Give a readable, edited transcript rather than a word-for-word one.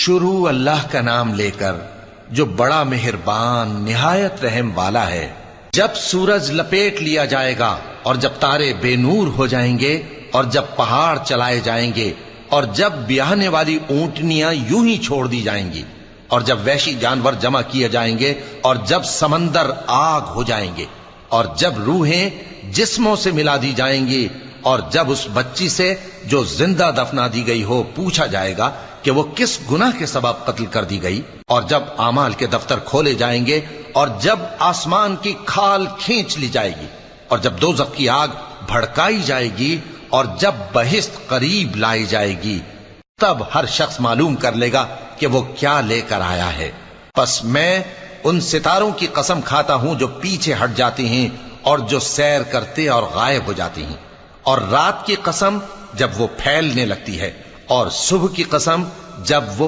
شروع اللہ کا نام لے کر جو بڑا مہربان نہایت رحم والا ہے۔ جب سورج لپیٹ لیا جائے گا اور جب تارے بے نور ہو جائیں گے اور جب پہاڑ چلائے جائیں گے اور جب بیاہنے والی اونٹنیاں یوں ہی چھوڑ دی جائیں گی اور جب وحشی جانور جمع کیے جائیں گے اور جب سمندر آگ ہو جائیں گے اور جب روحیں جسموں سے ملا دی جائیں گی اور جب اس بچی سے جو زندہ دفنا دی گئی ہو پوچھا جائے گا کہ وہ کس گناہ کے سبب قتل کر دی گئی، اور جب اعمال کے دفتر کھولے جائیں گے اور جب آسمان کی کھال کھینچ لی جائے گی اور جب دوزخ کی آگ بھڑکائی جائے گی اور جب بہشت قریب لائی جائے گی، تب ہر شخص معلوم کر لے گا کہ وہ کیا لے کر آیا ہے۔ پس میں ان ستاروں کی قسم کھاتا ہوں جو پیچھے ہٹ جاتی ہیں اور جو سیر کرتے اور غائب ہو جاتی ہیں، اور رات کی قسم جب وہ پھیلنے لگتی ہے، اور صبح کی قسم جب وہ